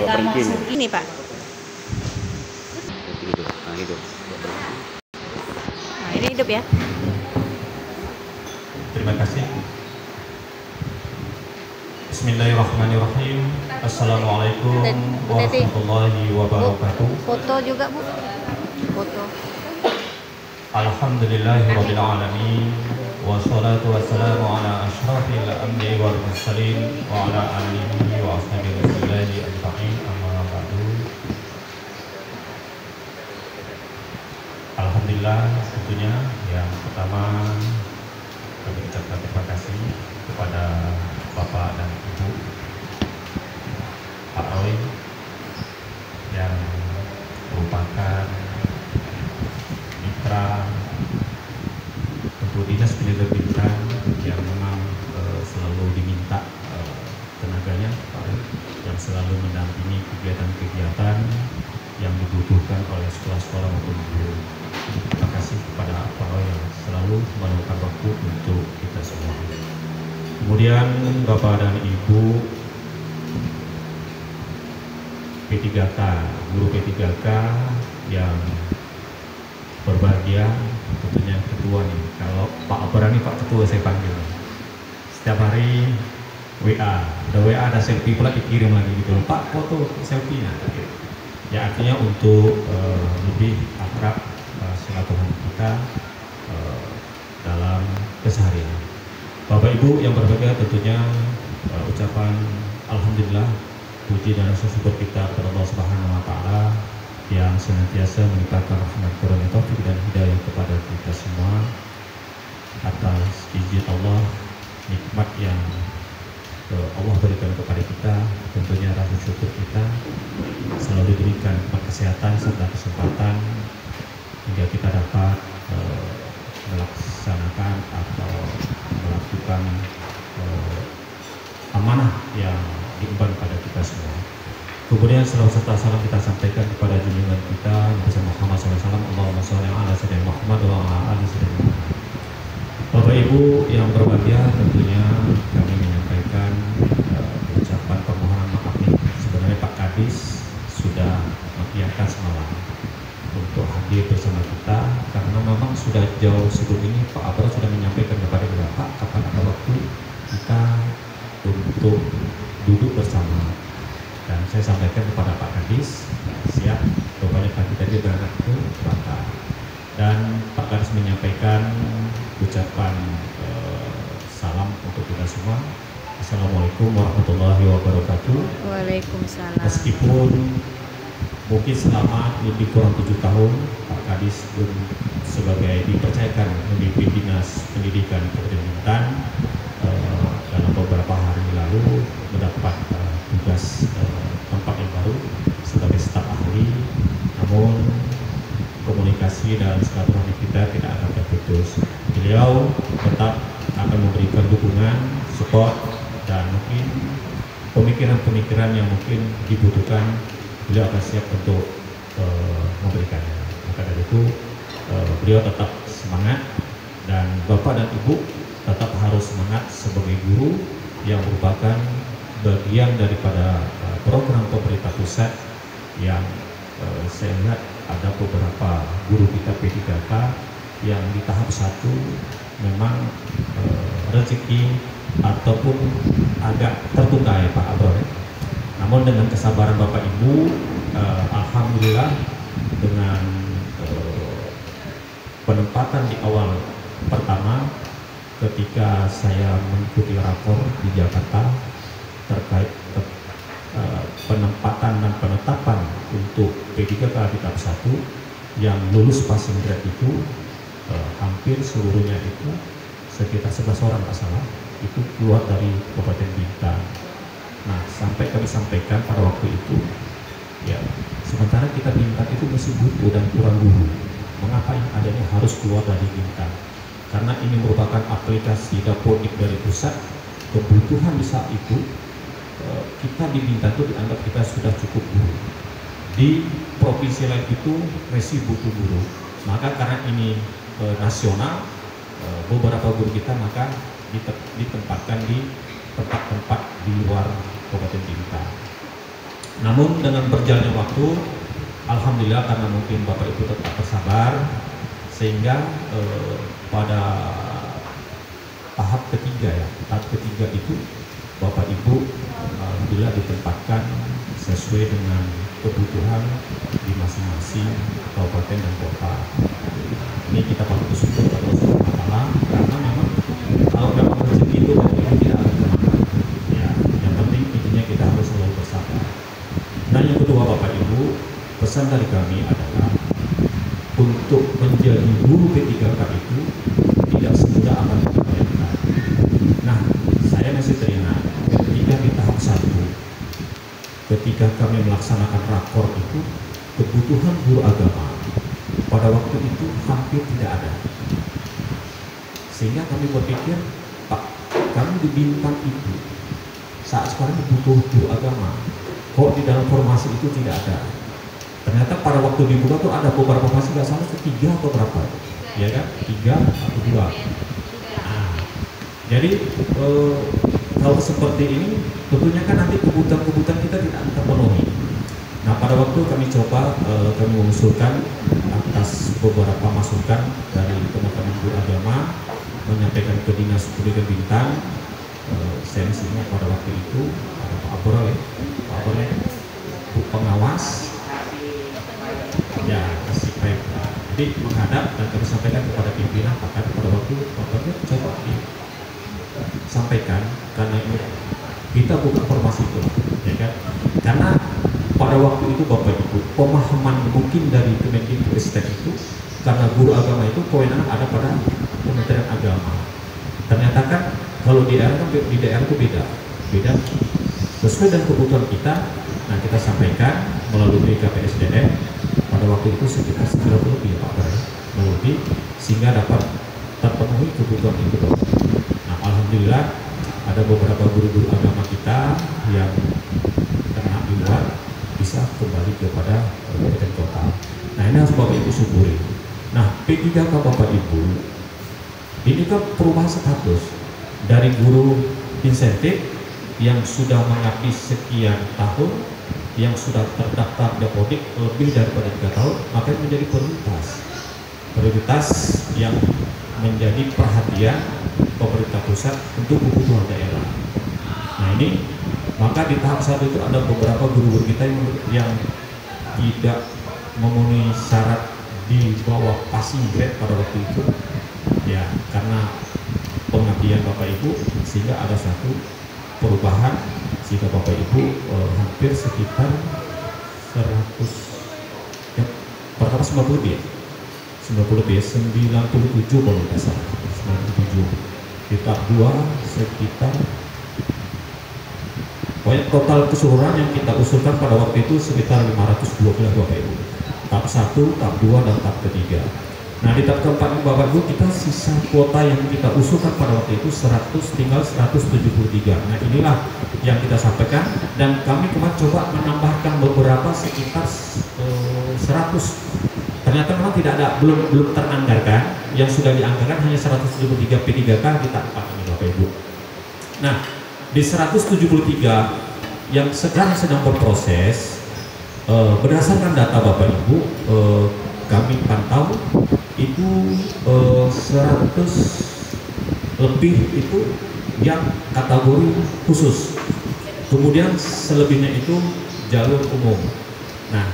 berhenti nih. Ini Pak. Nah hidup. Nah, ini hidup ya. Terima kasih. Bismillahirrahmanirrahim. Assalamualaikum warahmatullahi wabarakatuh. Foto juga Bu. Foto. Alhamdulillahirabbil alamin. Wassalatu wassalamu ala asyrafil anbiya'i wal mursalin wa ala alihi wa ashabihi wasallam ajma'in. Amma ba'du. Alhamdulillah, tentunya yang pertama kami ucapkan terima kasih kepada Bapak dan Ibu Pak Roy yang merupakan mitra untuk dinas pendidikan pendidikan yang memang selalu diminta tenaganya Pak Roy, yang selalu mendampingi kegiatan-kegiatan yang dibutuhkan oleh sekolah-sekolah maupun guru. Terima kasih kepada Pak Roy yang selalu meluangkan waktu untuk kita semua. Kemudian Bapak dan Ibu P3K, guru P3K yang berbahagia, tentunya ketua nih. Kalau Pak Abrani Pak Ketua saya panggil. Setiap hari WA, ada WA, ada selfie pula dikirim lagi gitu. Pak foto selfie nah. Ya artinya untuk lebih akrab silaturahmi kita dalam keseharian. Bapak Ibu yang berbahagia, tentunya ucapan alhamdulillah, puji dan rasa syukur kita kepada Allah Subhanahu wa taala yang senantiasa melimpahkan rahmat karunia taufik dan hidayah kepada kita semua atas izin Allah, nikmat yang Allah berikan kepada kita. Tentunya rasa syukur kita selalu diberikan kesehatan serta kesempatan hingga kita dapat melaksanakan atau melakukan amanah yang diemban pada kita semua. Kemudian selawat serta salam kita sampaikan kepada junjungan kita Nabi Muhammad SAW. Allahumma sholli ala sayyidina Muhammad wa ala ali sayyidina Muhammad. Bapak Ibu yang berbahagia, tentunya kami menyampaikan ucapan permohonan maaf nih. Sebenarnya Pak Kadis sudah mengiyakan semalam untuk hadir bersama kita karena memang sudah jauh sebelum ini Pak Abra sudah menyampaikan kepada kita, Pak, kapan ada waktu kita untuk duduk bersama. Dan saya sampaikan kepada Pak Kadis, siap, rupanya pagi tadi berangkat ke Batam. Dan Pak Kadis menyampaikan ucapan salam untuk kita semua. Assalamualaikum warahmatullahi wabarakatuh. Waalaikumsalam. Meskipun mungkin selama lebih kurang 7 tahun Pak Kadis pun sebagai dipercayakan memimpin dinas pendidikan Kabupaten Bintan, dalam beberapa hari lalu mendapat tugas tempat yang baru sebagai staf ahli, namun komunikasi dan silaturahmi kita tidak akan terputus. Beliau tetap akan memberikan dukungan, support, dan mungkin pemikiran-pemikiran yang mungkin dibutuhkan beliau akan siap untuk memberikannya. Maka dari itu beliau tetap semangat dan Bapak dan Ibu tetap harus semangat sebagai guru yang merupakan bagian daripada program pemerintah pusat yang saya lihat ada beberapa guru kita P3K yang di tahap 1 memang rezeki ataupun agak tertunda ya Pak Abro. Namun dengan kesabaran Bapak Ibu, alhamdulillah dengan penempatan di awal pertama ketika saya mengikuti rapor di Jakarta terkait penempatan dan penetapan untuk P3K di tahap 1 yang lulus passing grade itu hampir seluruhnya itu sekitar 11 orang tak salah itu keluar dari Kabupaten Bintan. Nah, sampai kami sampaikan pada waktu itu, ya, sementara kita Bintan itu masih butuh dan kurang guru. Mengapa yang adanya harus keluar dari Bintan? Karena ini merupakan aplikasi dapodik dari pusat. Kebutuhan di saat itu, kita di Bintan itu dianggap kita sudah cukup guru. Di provinsi lain itu masih butuh guru. Maka karena ini nasional, beberapa guru kita maka ditempatkan di tempat-tempat di luar Kabupaten Bintan. Namun dengan berjalannya waktu, alhamdulillah karena mungkin Bapak Ibu tetap bersabar, sehingga pada tahap ketiga itu Bapak Ibu alhamdulillah ditempatkan sesuai dengan kebutuhan di masing-masing kabupaten dan kota. Ini kita patut bersyukur kepada Allah Subhanahu wa Ta'ala, karena memang kalau memang rezeki itu Bapak Ibu tidak akan kemana. Ya, yang penting intinya kita harus selalu bersabar. Nah, yang kedua Bapak Ibu, pesan dari kami adalah untuk menjadi guru P3K itu tidak semudah apa yang kita bayangkan. Nah, saya masih teringat ketika di tahap 1, ketika kami melaksanakan rakor itu, kebutuhan guru agama pada waktu itu hampir tidak ada. Sehingga kami berpikir, Pak, kami di Bintang itu saat sekarang butuh guru agama, kok di dalam formasi itu tidak ada. Ternyata pada waktu dibuka tuh ada beberapa formasi, nggak salah 3 atau berapa, ya kan? 3 atau 2. Nah, jadi kalau seperti ini tentunya kan nanti kebutuhan-kebutuhan kita tidak akan terpenuhi. Nah, pada waktu kami coba kami mengusulkan atas beberapa masukan dari teman-teman guru agama, menyampaikan ke Dinas Pendidikan Bintang. Sensinya pada waktu itu ada Pak Abrol, Bu Pengawas, ya kasih baik. Jadi menghadap dan kami sampaikan kepada pimpinan, bahkan pada waktu Bapaknya coba disampaikan, karena ini kita buka formasi itu, ya kan? Karena pada waktu itu Bapak Ibu, pemahaman mungkin dari Kemendikbudristek itu, karena guru agama itu kewenangan ada pada Kementerian Agama. Ternyata kan kalau di daerah kan di daerah itu beda sesuai dengan kebutuhan kita. Nah, kita sampaikan melalui KPSDM pada waktu itu sekitar 90 lebih Pak Bray, lebih, sehingga dapat terpenuhi kebutuhan itu. Nah, alhamdulillah ada beberapa guru-guru agama kita yang kena di luar bisa kembali kepada kabupaten kota. Nah, ini harus Bapak Ibu syukuri. Nah, P3K Bapak Ibu ini kan perubahan status dari guru insentif yang sudah mengabdi sekian tahun, yang sudah terdaftar depodik lebih daripada 3 tahun, maka menjadi prioritas yang menjadi perhatian pemerintah pusat untuk kebutuhan daerah. Nah, ini maka di tahap 1 itu ada beberapa guru-guru kita yang tidak memenuhi syarat di bawah passing grade pada waktu itu, ya, karena pengabdian Bapak Ibu, sehingga ada satu perubahan, sehingga Bapak Ibu hampir sekitar 100 ya, pertama 90 lebih ya, 97 kalau tidak salah, 97. Di tahap 2 sekitar, pokoknya total keseluruhan yang kita usulkan pada waktu itu sekitar 512 Bapak Ibu. Tahap 1, tahap 2, dan tahap ketiga. Nah, di tahap keempat Bapak Ibu, kita sisa kuota yang kita usulkan pada waktu itu tinggal 173. Nah, inilah yang kita sampaikan, dan kami kemarin coba menambahkan beberapa sekitar 100. Ternyata memang tidak ada, belum teranggarkan. Yang sudah dianggarkan hanya 173 P3K di tahap 4 ini Bapak Ibu. Nah, di 173 yang sekarang sedang berproses, berdasarkan data Bapak Ibu, kami pantau itu 100 lebih itu yang kategori khusus, kemudian selebihnya itu jalur umum. Nah,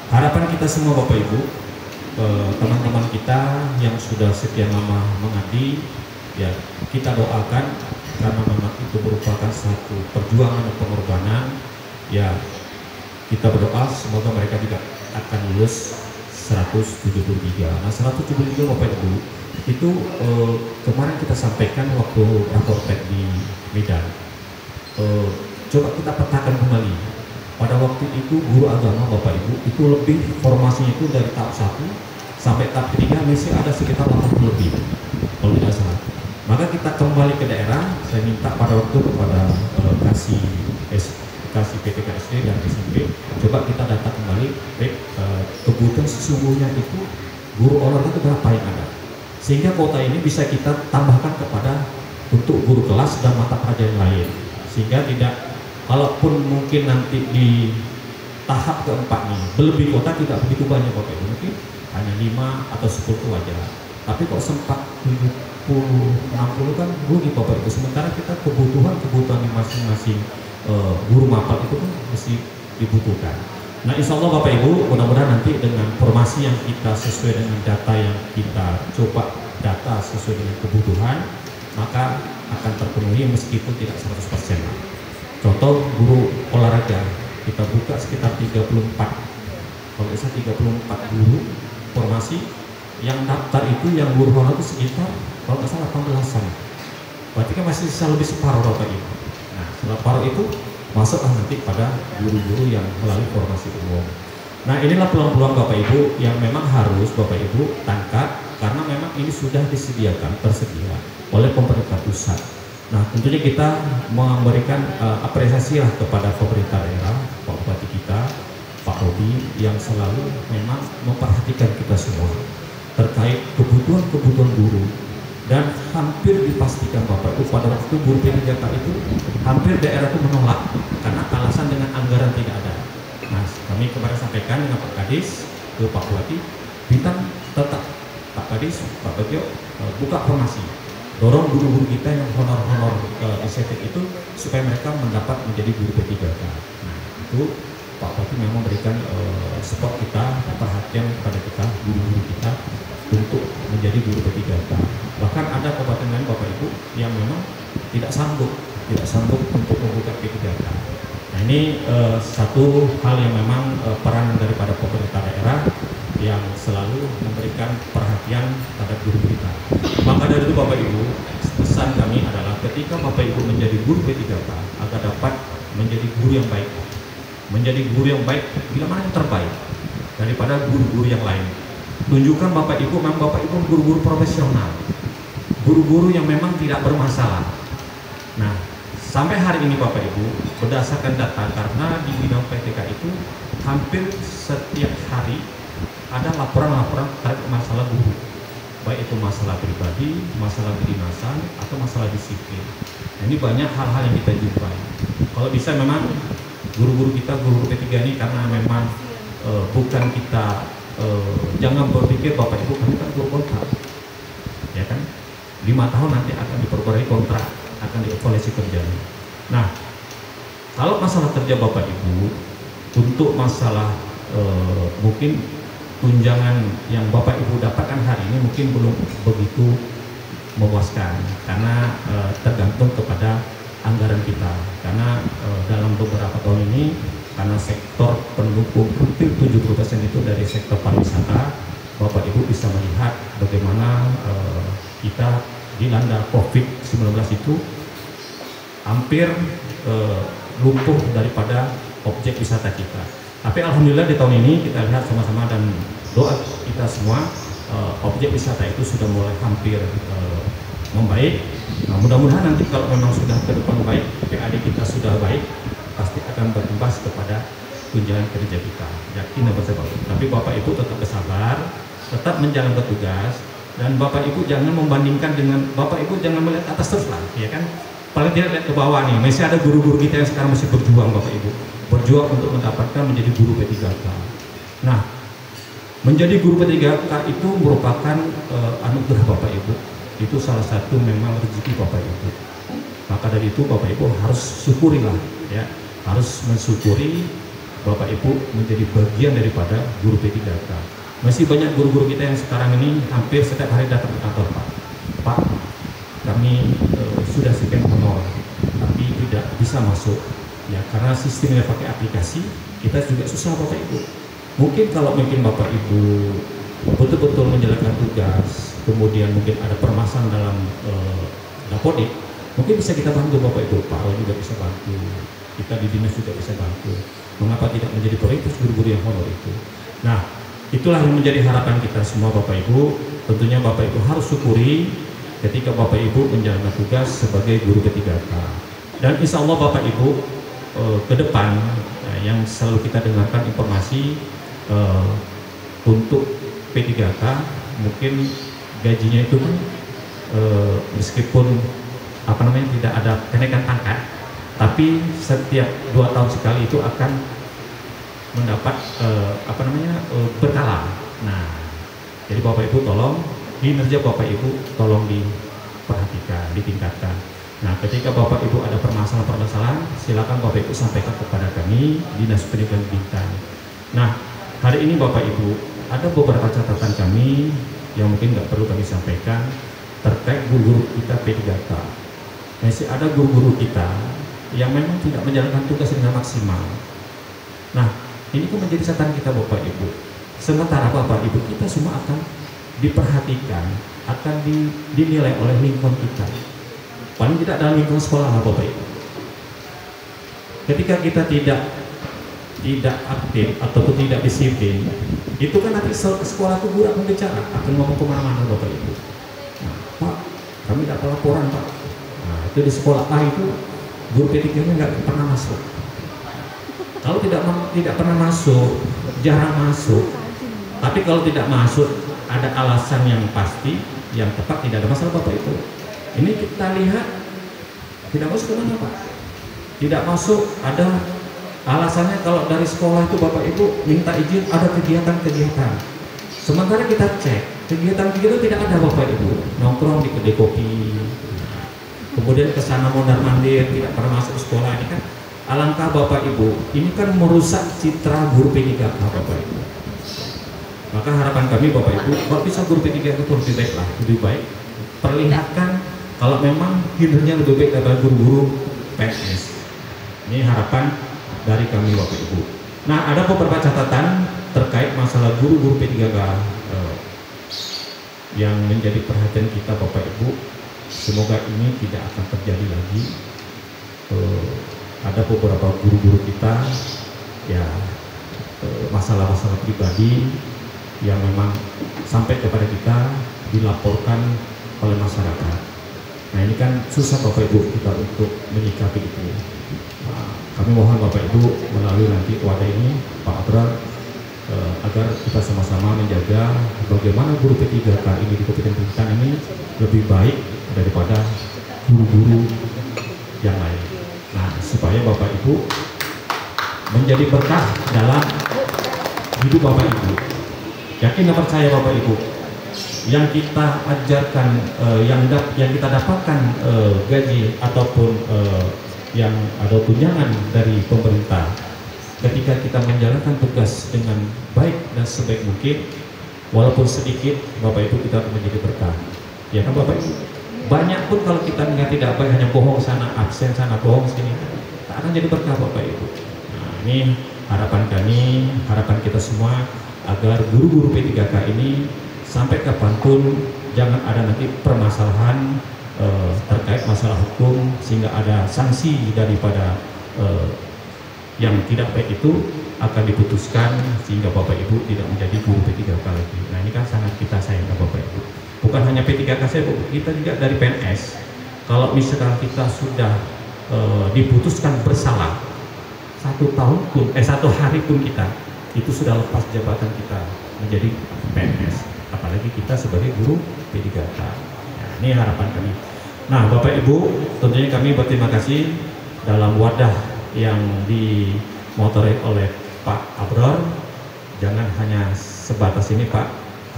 harapan kita semua Bapak Ibu, teman-teman kita yang sudah sekian lama mengabdi, ya kita doakan, karena memang itu merupakan satu perjuangan dan pengorbanan, ya kita berdoa semoga mereka juga akan lulus 173. Nah, 173 Bapak Ibu itu kemarin kita sampaikan waktu raportek di Medan. Coba kita petakan kembali. Pada waktu itu guru agama Bapak Ibu itu lebih formasinya itu dari tahap 1 sampai tahap 3 masih ada sekitar 80 lebih kalau tidak salah. Maka kita kembali ke daerah, saya minta pada waktu kepada kasih PTKSD dan SMP, coba kita data kembali kebutuhan sesungguhnya itu guru olahraga itu berapa yang ada, sehingga kuota ini bisa kita tambahkan kepada untuk guru kelas dan mata pelajaran lain, sehingga tidak Kalaupun mungkin nanti di tahap keempat nih, belum kota tidak begitu banyak Bapak Ibu, mungkin hanya 5 atau 10 itu wajar. Tapi kok sempat 70, 60 kan rugi Bapak Ibu. Sementara kita kebutuhan di masing-masing guru mapel itu kan mesti dibutuhkan. Nah insya Allah Bapak Ibu, mudah-mudahan nanti dengan formasi yang kita sesuai dengan data yang kita coba data sesuai dengan kebutuhan, maka akan terpenuhi meskipun tidak 100%. Contoh guru olahraga, kita buka sekitar 34, kalau bisa 34 guru formasi, yang daftar itu yang guru honor itu sekitar kalau nggak salah 18-an, berarti kan masih bisa lebih separuh Bapak Ibu. Nah separuh itu masuklah nanti pada guru-guru yang melalui formasi umum. Nah inilah peluang-peluang Bapak Ibu yang memang harus Bapak Ibu tangkap, karena memang ini sudah disediakan, tersedia oleh pemerintah pusat. Nah tentunya kita memberikan apresiasi lah kepada pemerintah daerah, Pak Bupati kita, Pak Robi, yang selalu memang memperhatikan kita semua terkait kebutuhan guru. Dan hampir dipastikan Bapak Ibu pada waktu guru P3K itu hampir daerah itu menolak karena alasan dengan anggaran tidak ada. Nah kami kemarin sampaikan dengan Pak Kadis ke Pak Bupati, Bintang tetap Pak Kadis, Pak Bagio buka formasi, dorong guru-guru kita yang honor-honor insentif itu supaya mereka mendapat menjadi guru P3K. Nah itu Pak Bupati memang memberikan support kita, perhatian kepada kita, guru-guru kita untuk menjadi guru P3K. Bahkan ada kabupaten lain Bapak Ibu yang memang tidak sanggup untuk membuka P3K. Nah ini satu hal yang memang peran daripada pemerintah daerah yang selalu memberikan perhatian terhadap guru kita. Maka dari itu Bapak Ibu, pesan kami adalah ketika Bapak Ibu menjadi guru P3K agar dapat menjadi guru yang baik. Menjadi guru yang baik bila mana yang terbaik daripada guru-guru yang lain. Tunjukkan Bapak Ibu, memang Bapak Ibu guru-guru profesional, guru-guru yang memang tidak bermasalah. Nah, sampai hari ini Bapak Ibu, berdasarkan data, karena di bidang PTK itu hampir setiap hari ada laporan-laporan terkait masalah guru, baik itu masalah pribadi, masalah kedinasan, atau masalah disiplin. Nah, ini banyak hal-hal yang kita jumpai. Kalau bisa memang guru-guru kita, guru P3 ini, karena memang bukan kita jangan berpikir Bapak Ibu kami kan guru kontrak, ya kan, 5 tahun nanti akan diperbarui kontrak, akan dievaluasi kerjanya. Nah kalau masalah kerja Bapak Ibu, untuk masalah mungkin tunjangan yang Bapak Ibu dapatkan hari ini mungkin belum begitu memuaskan, karena tergantung kepada anggaran kita, karena dalam beberapa tahun ini, karena sektor pendukung hampir 70% itu dari sektor pariwisata, Bapak Ibu bisa melihat bagaimana kita dilanda COVID-19 itu hampir lumpuh daripada objek wisata kita. Tapi alhamdulillah di tahun ini kita lihat sama-sama dan doa kita semua, objek wisata itu sudah mulai hampir membaik. Nah, mudah-mudahan nanti kalau memang sudah ke depan baik, PAD kita sudah baik, pasti akan berimbas kepada tunjangan kerja kita. Yakin dan bersabar. Tapi Bapak Ibu tetap bersabar, tetap menjalankan tugas, dan Bapak Ibu jangan membandingkan dengan, Bapak Ibu jangan melihat atas terus lah, ya kan? Paling tidak lihat ke bawah nih, masih ada guru-guru kita yang sekarang masih berjuang Bapak Ibu, berjuang untuk mendapatkan menjadi guru P3K. Nah, menjadi guru P3K itu merupakan anugerah Bapak Ibu. Itu salah satu memang rezeki Bapak Ibu. Maka dari itu Bapak Ibu harus syukurilah, ya, harus mensyukuri Bapak Ibu menjadi bagian daripada guru P3K. Masih banyak guru-guru kita yang sekarang ini hampir setiap hari datang ke kantor, Pak, kami sudah sekian honor, tapi tidak bisa masuk, ya karena sistemnya pakai aplikasi, kita juga susah Bapak Ibu. Mungkin kalau Bapak Ibu betul-betul menjalankan tugas, kemudian mungkin ada permasalahan dalam dapodik, mungkin bisa kita bantu Bapak Ibu, Pak Roy juga bisa bantu, kita di dinas juga bisa bantu. Mengapa tidak menjadi prioritas guru-guru yang honor itu? Nah, itulah yang menjadi harapan kita semua Bapak Ibu. Tentunya Bapak Ibu harus syukuri ketika Bapak Ibu menjalankan tugas sebagai guru P3K. Dan insya Allah Bapak Ibu ke depan yang selalu kita dengarkan informasi untuk P3K mungkin gajinya itu kan meskipun tidak ada kenaikan pangkat, tapi setiap 2 tahun sekali itu akan mendapat berkala. Nah, jadi Bapak Ibu tolong kinerja Bapak Ibu tolong diperhatikan, ditingkatkan. Nah, ketika Bapak Ibu ada permasalahan-permasalahan, silakan Bapak Ibu sampaikan kepada kami Dinas Pendidikan Bintan. Nah, hari ini Bapak Ibu ada beberapa catatan kami yang mungkin nggak perlu kami sampaikan terkait guru-guru kita P3K. Masih ada guru-guru kita yang memang tidak menjalankan tugas dengan maksimal. Nah, ini kan menjadi catatan kita Bapak Ibu. Sementara Bapak Ibu kita semua akan diperhatikan, akan dinilai oleh lingkungan kita. Paling tidak dalam lingkungan sekolah lah Bapak Ibu. Ketika kita tidak aktif ataupun tidak disiplin, itu kan nanti sekolah itu guru akan bicara, akan ngomong kemana-mana Bapak Ibu. Nah, Pak, kami dapat laporan Pak. Nah, itu di sekolah A itu guru P3-nya nggak pernah masuk. Kalau tidak pernah masuk, jarang masuk. Tapi kalau tidak masuk, ada alasan yang pasti, yang tepat, tidak ada masalah Bapak Ibu. Ini kita lihat tidak masuk kemana Pak? Tidak masuk, ada alasannya. Kalau dari sekolah itu Bapak Ibu minta izin ada kegiatan-kegiatan. Sementara kita cek kegiatan-kegiatan tidak ada Bapak Ibu. Nongkrong di kedai kopi, kemudian ke sana mondar-mandir, tidak pernah masuk sekolah. Ini kan alangkah Bapak Ibu, ini kan merusak citra guru P3K Bapak Ibu. Maka harapan kami Bapak Ibu, kalau bisa guru P3K itu lebih baik lah, lebih baik perlihatkan kalau memang kinerjanya lebih baik daripada guru-guru PNS. Ini harapan dari kami Bapak Ibu. Nah, ada beberapa catatan terkait masalah guru-guru P3K yang menjadi perhatian kita Bapak Ibu. Semoga ini tidak akan terjadi lagi. Ada beberapa guru-guru kita ya masalah-masalah pribadi yang memang sampai kepada kita dilaporkan oleh masyarakat. Nah, ini kan susah Bapak Ibu kita untuk menyikapi itu. Nah, kami mohon Bapak Ibu melalui nanti wadah ini Pak Abrar agar kita sama-sama menjaga bagaimana guru P3K ini di Kabupaten Bintan ini lebih baik daripada guru-guru yang lain. Nah, supaya Bapak Ibu menjadi berkah dalam hidup Bapak Ibu. Yakin dan percaya Bapak Ibu, yang kita ajarkan, yang kita dapatkan gaji ataupun yang ada tunjangan dari pemerintah, ketika kita menjalankan tugas dengan baik dan sebaik mungkin, walaupun sedikit, Bapak Ibu kita akan menjadi berkah. Ya kan Bapak Ibu? Banyak pun kalau kita tidak baik, hanya bohong sana, absen sana, bohong sini, tak akan jadi berkah Bapak Ibu. Nah, ini harapan kami, harapan kita semua, agar guru-guru P3K ini sampai kapanpun jangan ada nanti permasalahan terkait masalah hukum, sehingga ada sanksi daripada yang tidak baik itu akan diputuskan, sehingga Bapak Ibu tidak menjadi guru P3K lagi. Nah, ini kan sangat kita sayangkan Bapak Ibu. Bukan hanya P3K saja, kita juga dari PNS. Kalau misalkan kita sudah diputuskan bersalah, 1 hari pun kita itu sudah lepas jabatan kita menjadi PNS, apalagi kita sebagai guru P3K. Nah, ini harapan kami. Nah, Bapak Ibu, tentunya kami berterima kasih dalam wadah yang dimotori oleh Pak Abrar. Jangan hanya sebatas ini Pak,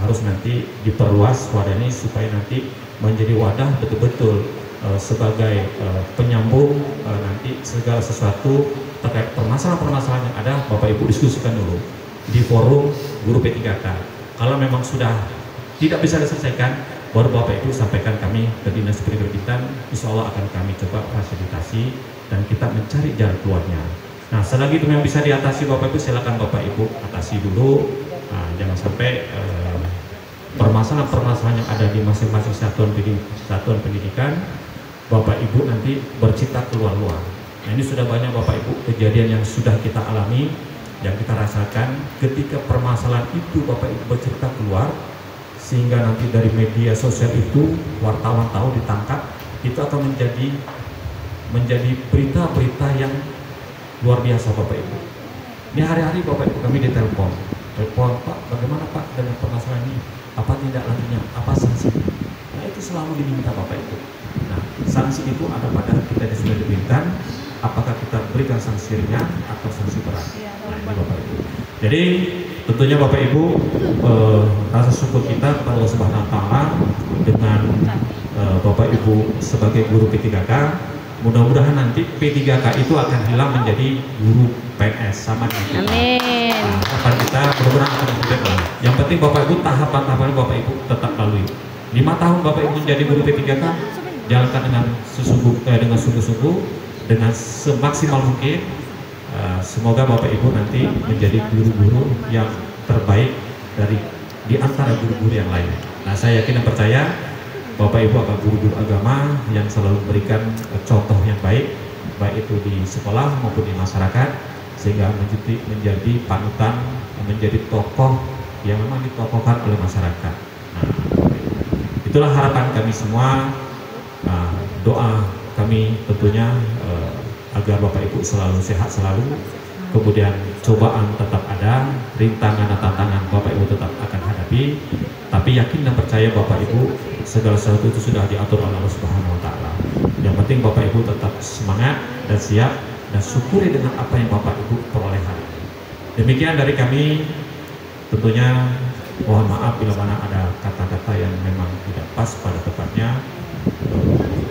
harus nanti diperluas wadah ini supaya nanti menjadi wadah betul-betul sebagai penyambung nanti segala sesuatu terkait permasalahan-permasalahan yang ada. Bapak Ibu diskusikan dulu di forum guru P3K. Kalau memang sudah tidak bisa diselesaikan, baru Bapak Ibu sampaikan kami ke Dinas Pendidikan Bintan. Insya Allah akan kami coba fasilitasi dan kita mencari jalan keluarnya. Nah, selagi itu yang bisa diatasi Bapak Ibu, silakan Bapak Ibu atasi dulu. Nah, jangan sampai permasalahan-permasalahan yang ada di masing-masing satuan pendidikan Bapak Ibu nanti bercita keluar-luar. Nah, ini sudah banyak Bapak Ibu kejadian yang sudah kita alami, yang kita rasakan ketika permasalahan itu Bapak Ibu bercerita keluar, sehingga nanti dari media sosial itu wartawan tahu, ditangkap, itu akan menjadi berita-berita yang luar biasa Bapak Ibu. Ini hari-hari Bapak Ibu kami ditelepon, Pak, bagaimana Pak dengan permasalahan ini? Apa tindak lanjutnya? Apa sanksinya? Nah, itu selalu diminta Bapak Ibu. Nah, sanksi itu ada pada kita di Bintan. apakah kita berikan sanksi ringan atau sanksi berat. Nah, ini Bapak Ibu. Jadi tentunya Bapak Ibu, rasa syukur kita kepada Allah Subhanahu Wa Taala dengan Bapak Ibu sebagai guru P3K. Mudah-mudahan nanti P3K itu akan hilang menjadi guru PNS sama dengan kita. Amin. Harapan kita mudah-mudahan akan berjalan. Yang penting Bapak Ibu tahapan-tahapan Bapak Ibu tetap lalui. 5 tahun Bapak Ibu menjadi guru P3K, jalankan dengan sungguh-sungguh, dengan semaksimal mungkin. Semoga Bapak Ibu nanti menjadi guru-guru yang terbaik di antara guru-guru yang lain. Nah, saya yakin dan percaya Bapak Ibu akan guru-guru agama yang selalu memberikan contoh yang baik itu di sekolah maupun di masyarakat, sehingga menjadi panutan, menjadi tokoh yang memang ditokohkan oleh masyarakat. Nah, itulah harapan kami semua. Doa kami tentunya agar Bapak Ibu selalu sehat selalu, kemudian cobaan tetap ada, rintangan dan tantangan Bapak Ibu tetap akan hadapi, tapi yakin dan percaya Bapak Ibu segala sesuatu itu sudah diatur oleh Allah Subhanahu Wa Taala. Yang penting Bapak Ibu tetap semangat dan siap, dan syukuri dengan apa yang Bapak Ibu peroleh hari ini. Demikian dari kami. Tentunya mohon maaf bila mana ada kata-kata yang memang tidak pas pada tempatnya.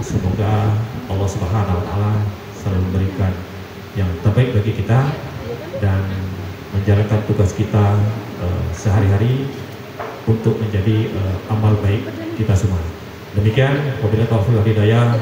Semoga Allah Subhanahu Wa Taala selalu memberikan yang terbaik bagi kita dan menjalankan tugas kita sehari-hari untuk menjadi amal baik kita semua. Demikian, wabillahi taufiq wal hidayah.